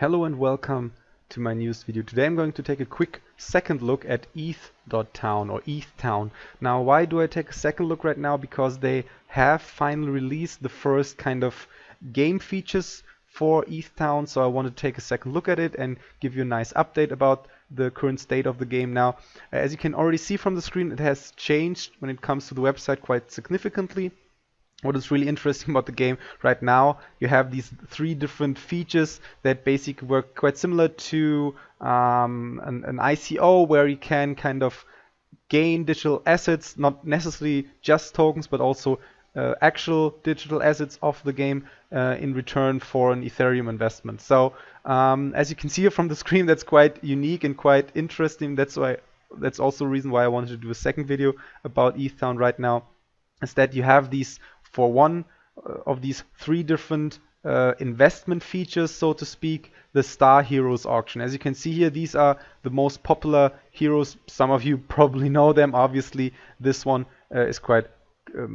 Hello and welcome to my newest video. Today I'm going to take a quick second look at ETH.Town or ETH.Town. Now, why do I take a second look right now? Because they have finally released the first kind of game features for ETH.Town, so I want to take a second look at it and give you a nice update about the current state of the game now. As you can already see from the screen, it has changed when it comes to the website quite significantly. What is really interesting about the game right now, you have these three different features that basically work quite similar to an ICO, where you can kind of gain digital assets, not necessarily just tokens, but also actual digital assets of the game in return for an Ethereum investment. So as you can see here from the screen, that's quite unique and quite interesting. That's also a reason why I wanted to do a second video about ETH.Town right now, is that you have these, for one of these three different investment features, so to speak, the Star Heroes auction. As you can see here, these are the most popular heroes. Some of you probably know them. Obviously, this one is quite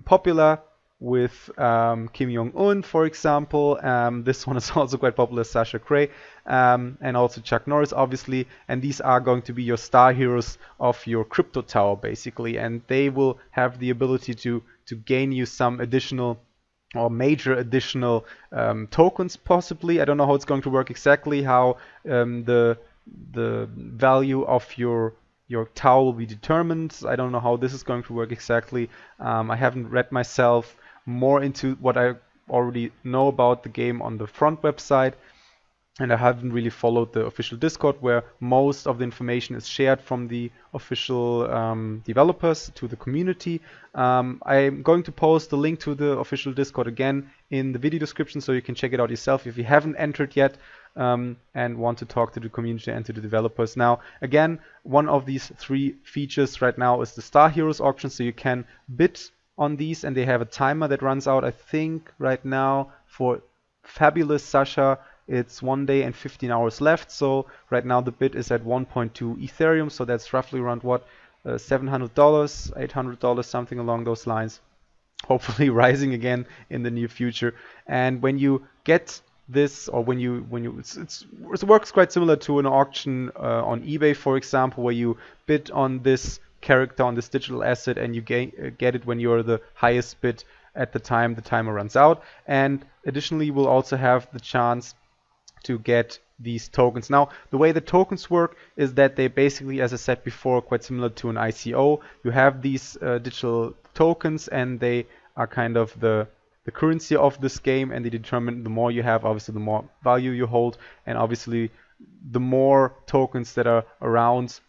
popular with Kim Jong-un, for example. This one is also quite popular, Sasha Cray, and also Chuck Norris, obviously. And these are going to be your star heroes of your crypto tower, basically. And they will have the ability to gain you some additional or major additional tokens, possibly. I don't know how it's going to work exactly, how the value of your tower will be determined. I don't know how this is going to work exactly. I haven't read myself more into what I already know about the game on the front website, and I haven't really followed the official Discord, where most of the information is shared from the official developers to the community. I'm going to post the link to the official Discord again in the video description, so you can check it out yourself if you haven't entered yet and want to talk to the community and to the developers. Now, again, one of these three features right now is the Star Heroes auction, so you can bid on these, and they have a timer that runs out, I think, right now for Fabulous Sasha. It's 1 day and 15 hours left. So right now the bid is at 1.2 Ethereum. So that's roughly around what, $700, $800, something along those lines. Hopefully rising again in the near future. And when you get this, or when you it works quite similar to an auction on eBay, for example, where you bid on this character, on this digital asset, and you get it when you're the highest bid at the time the timer runs out. And additionally, you will also have the chance to get these tokens. Now, the way the tokens work is that they basically, as I said before, quite similar to an ICO. You have these digital tokens, and they are kind of the currency of this game, and they determine, the more you have, obviously the more value you hold, and obviously the more tokens that are around,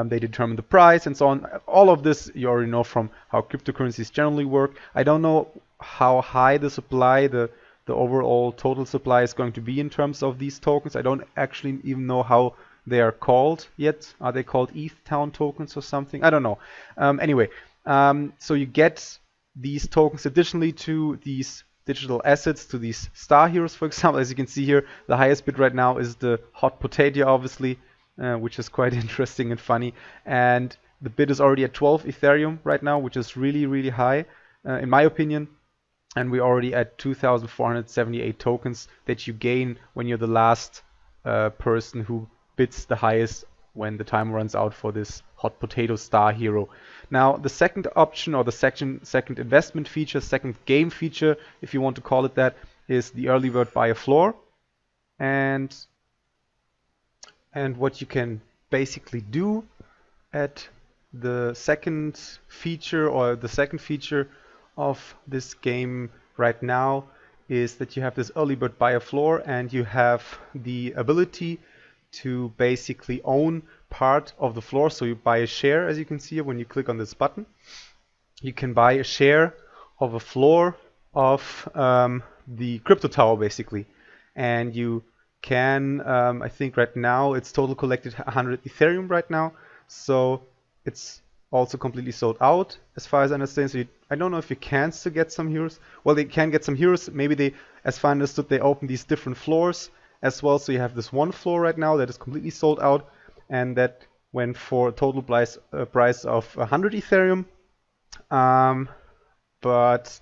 they determine the price and so on. All of this you already know from how cryptocurrencies generally work. I don't know how high the supply, the overall total supply is going to be in terms of these tokens. I don't actually even know how they are called yet. Are they called ETH.Town tokens or something? I don't know. Anyway, so you get these tokens additionally to these digital assets, to these Star Heroes, for example. As you can see here, the highest bid right now is the hot potato, obviously, which is quite interesting and funny. And the bid is already at 12 Ethereum right now, which is really, really high, in my opinion. And we're already at 2,478 tokens that you gain when you're the last person who bids the highest when the time runs out for this hot potato Star Hero. Now, the second option, or the second investment feature, second game feature, if you want to call it that, is the early bird buyer floor. And what you can basically do at the second feature, or the second feature of this game right now, is that you have this early bird buyer floor, and you have the ability to basically own part of the floor. So you buy a share, as you can see here when you click on this button. You can buy a share of a floor of the crypto tower, basically. And you can, I think right now it's total collected 100 Ethereum right now. So it's also completely sold out, as far as I understand. So I don't know if you can still get some heroes. Well, they can get some heroes. Maybe they, as far as I understood, they open these different floors as well. So you have this one floor right now that is completely sold out, and that went for a total price of 100 Ethereum. But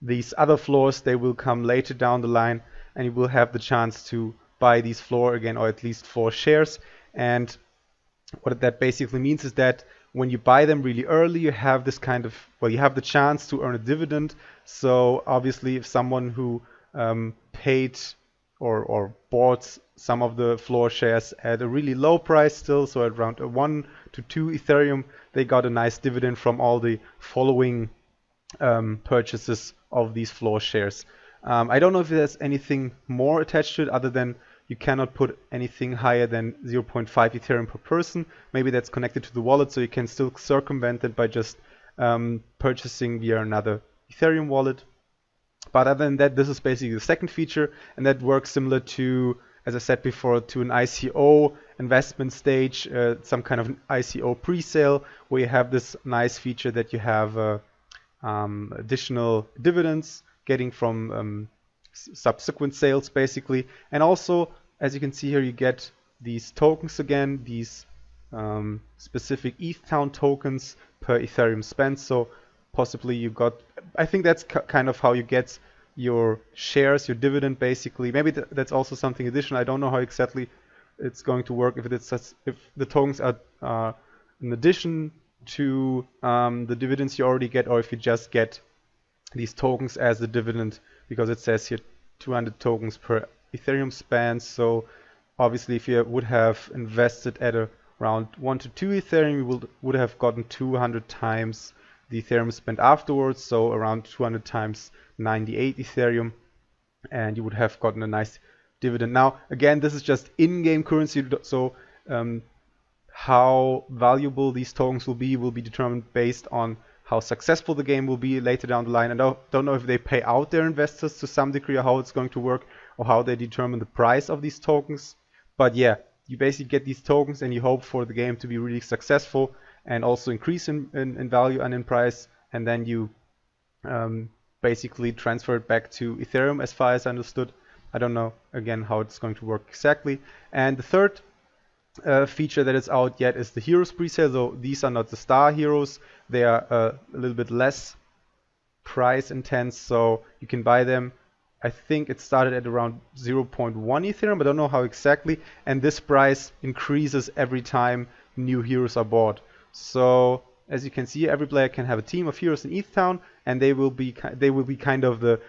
these other floors, they will come later down the line, and you will have the chance to buy these floor again, or at least 4 shares. And what that basically means is that when you buy them really early, you have this kind of, well, you have the chance to earn a dividend. So obviously, if someone who paid or bought some of the floor shares at a really low price still, so at around 1 to 2 Ethereum, they got a nice dividend from all the following purchases of these floor shares. I don't know if there's anything more attached to it other than you cannot put anything higher than 0.5 Ethereum per person. Maybe that's connected to the wallet, so you can still circumvent it by just purchasing via another Ethereum wallet. But other than that, this is basically the second feature, and that works similar to, as I said before, to an ICO investment stage, some kind of an ICO pre-sale, where you have this nice feature that you have additional dividends getting from subsequent sales, basically. And also, as you can see here, you get these tokens again, these specific ETH.Town tokens per Ethereum spent. So possibly you got, I think that's kind of how you get your shares, your dividend, basically. Maybe that's also something additional. I don't know how exactly it's going to work, if the tokens are in addition to the dividends you already get, or if you just get these tokens as the dividend, because it says here 200 tokens per Ethereum spent. So obviously, if you would have invested at around 1 to 2 Ethereum, you would have gotten 200 times the Ethereum spent afterwards, so around 200 times 98 Ethereum, and you would have gotten a nice dividend. Now, again, this is just in-game currency, so how valuable these tokens will be determined based on how successful the game will be later down the line. I don't know if they pay out their investors to some degree, or how it's going to work, or how they determine the price of these tokens. But yeah, you basically get these tokens and you hope for the game to be really successful and also increase in value and in price, and then you basically transfer it back to Ethereum, as far as I understood. I don't know, again, how it's going to work exactly. And the third feature that is out yet is the heroes presale. So these are not the star heroes, they are a little bit less price intense, so you can buy them. I think it started at around 0.1 Ethereum, I don't know how exactly, and this price increases every time new heroes are bought. So as you can see, every player can have a team of heroes in ETH.Town, and they will be kind of the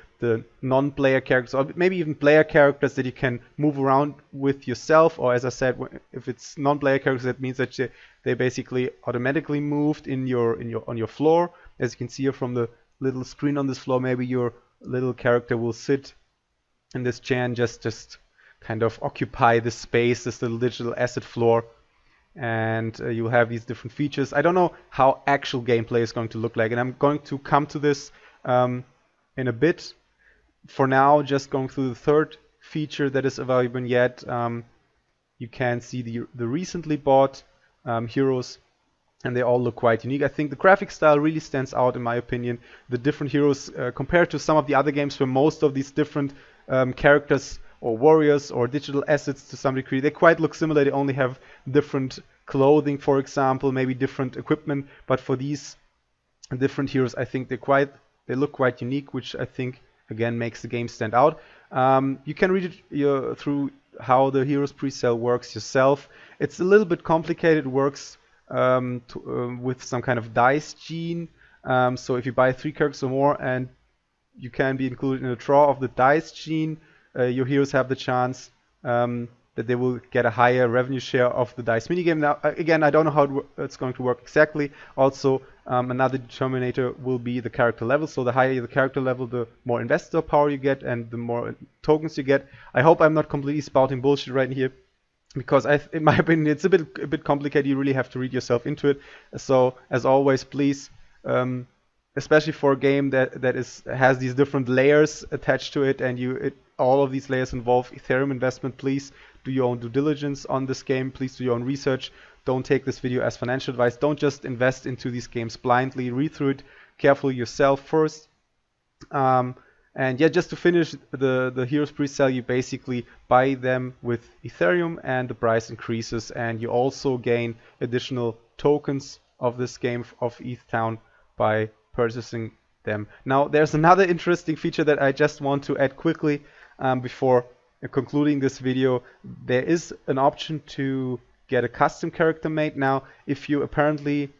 non-player characters, or maybe even player characters that you can move around with yourself. Or as I said, if it's non-player characters, that means that they basically automatically moved on your floor. As you can see here from the little screen on this floor, maybe your little character will sit in this chair and just kind of occupy this space, this little digital asset floor. And you'll have these different features. I don't know how actual gameplay is going to look like, and I'm going to come to this in a bit. For now, just going through the third feature that is available yet. You can see the recently bought heroes, and they all look quite unique. I think the graphic style really stands out, in my opinion. The different heroes compared to some of the other games where most of these different characters or warriors or digital assets to some degree, they quite look similar. They only have different clothing, for example, maybe different equipment. But for these different heroes, I think they look quite unique, which I think again makes the game stand out. You can read it through how the heroes presale works yourself. It's a little bit complicated. It works with some kind of dice gene. So if you buy 3 characters or more, and you can be included in a draw of the dice gene, your heroes have the chance that they will get a higher revenue share of the dice minigame. Now, again, I don't know how it's going to work exactly. Also, another determinator will be the character level. So the higher the character level, the more investor power you get and the more tokens you get. I hope I'm not completely spouting bullshit right here, because in my opinion, it's a bit complicated. You really have to read yourself into it. So as always, please, especially for a game that has these different layers attached to it, and all of these layers involve Ethereum investment, please do your own due diligence on this game. Please do your own research. Don't take this video as financial advice. Don't just invest into these games blindly. Read through it carefully yourself first. And yeah, just to finish the heroes presale, you basically buy them with Ethereum and the price increases, and you also gain additional tokens of this game of ETH.Town by purchasing them. Now, there's another interesting feature that I just want to add quickly before concluding this video, there is an option to get a custom character made. Now, if you apparently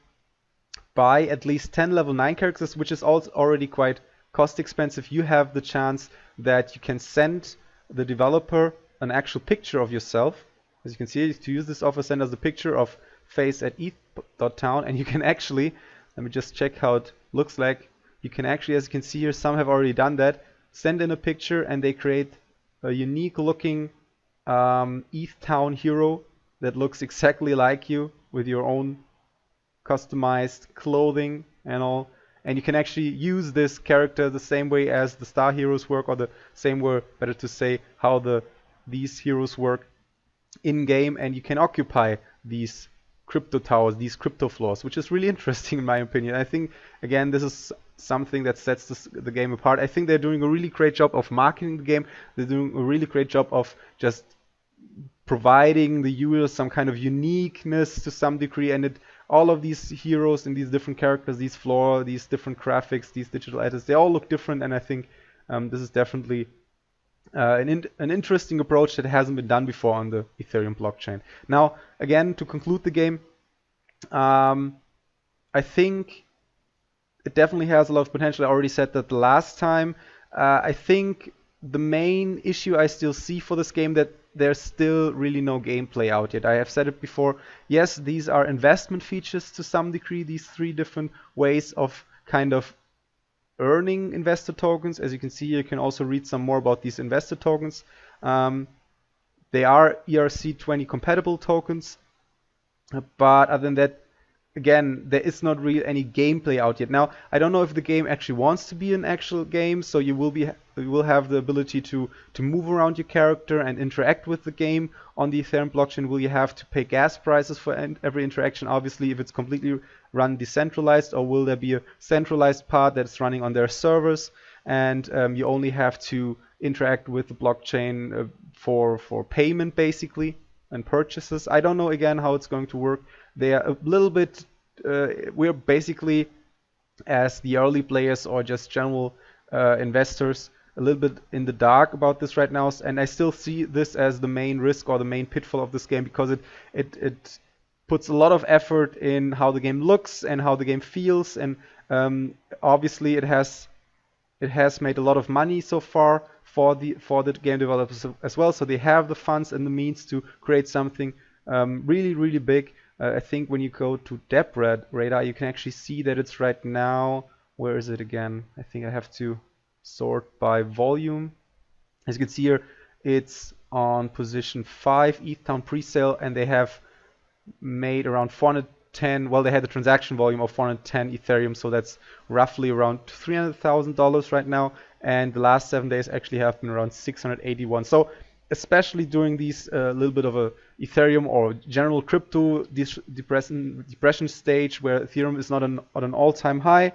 buy at least 10 level 9 characters, which is also already quite cost expensive, you have the chance that you can send the developer an actual picture of yourself. As you can see, to use this offer, send us a picture of face at ETH.Town, and you can actually, let me just check how it looks like. You can actually, as you can see here, some have already done that, send in a picture and they create a unique looking ETH.Town hero that looks exactly like you with your own customized clothing and all. And you can actually use this character the same way as the star heroes work, or the same way, better to say, how these heroes work in game, and you can occupy these crypto towers, these crypto floors, which is really interesting in my opinion. I think, again, this is something that sets the game apart. I think they're doing a really great job of marketing the game. They're doing a really great job of just providing the user some kind of uniqueness to some degree, and all of these heroes and these different characters, these floor, these different graphics, these digital edits, they all look different, and I think this is definitely an interesting approach that hasn't been done before on the Ethereum blockchain. Now, again, to conclude the game, I think it definitely has a lot of potential. I already said that the last time. I think the main issue I still see for this game, that there's still really no gameplay out yet. I have said it before. Yes, these are investment features to some degree, these 3 different ways of kind of earning investor tokens. As you can see, you can also read some more about these investor tokens. They are ERC20 compatible tokens, but other than that, again, there is not really any gameplay out yet. Now, I don't know if the game actually wants to be an actual game, so you will have the ability to move around your character and interact with the game on the Ethereum blockchain. Will you have to pay gas prices for every interaction, obviously, if it's completely run decentralized, or will there be a centralized part that's running on their servers, and you only have to interact with the blockchain for payment, basically, and purchases? I don't know, again, how it's going to work. They are a little bit, we're basically, as the early players or just general investors, a little bit in the dark about this right now, and I still see this as the main risk or the main pitfall of this game, because it puts a lot of effort in how the game looks and how the game feels, and obviously it has made a lot of money so far for the game developers as well, so they have the funds and the means to create something really, really big. I think when you go to Dep Radar, you can actually see that it's right now, where is it again? I think I have to sort by volume. As you can see here, it's on position 5, ETH.Town Presale, and they have made around 410, well, they had a transaction volume of 410 Ethereum, so that's roughly around $300,000 right now, and the last 7 days actually have been around 681. So especially during these little bit of a Ethereum or general crypto depression stage, where Ethereum is not on an all-time high,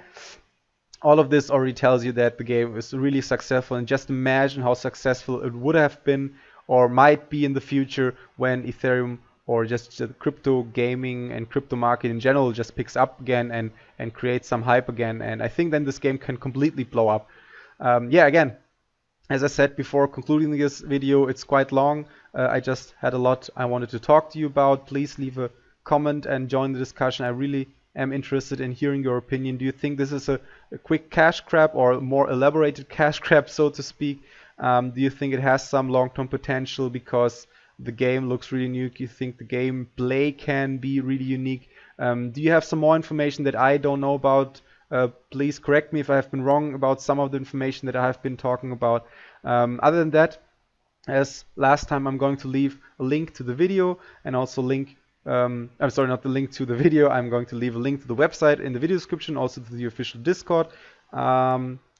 all of this already tells you that the game is really successful. And just imagine how successful it would have been or might be in the future when Ethereum, or just the crypto gaming and crypto market in general, just picks up again and creates some hype again. And I think then this game can completely blow up. Yeah, again, as I said before, concluding this video, it's quite long. I just had a lot I wanted to talk to you about. Please leave a comment and join the discussion. I really am interested in hearing your opinion. Do you think this is a quick cash grab or a more elaborated cash grab, so to speak? Do you think it has some long-term potential because the game looks really unique? You think the gameplay can be really unique? Do you have some more information that I don't know about? Please correct me if I have been wrong about some of the information that I have been talking about. Other than that, as last time, I'm going to leave a link to the video and also link, I'm sorry, not the link to the video, I'm going to leave a link to the website in the video description, also to the official Discord.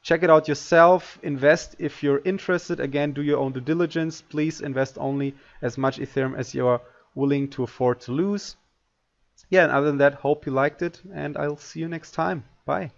Check it out yourself, invest if you're interested. Again, do your own due diligence. Please invest only as much Ethereum as you are willing to afford to lose. Yeah, and other than that, hope you liked it, and I'll see you next time. Bye.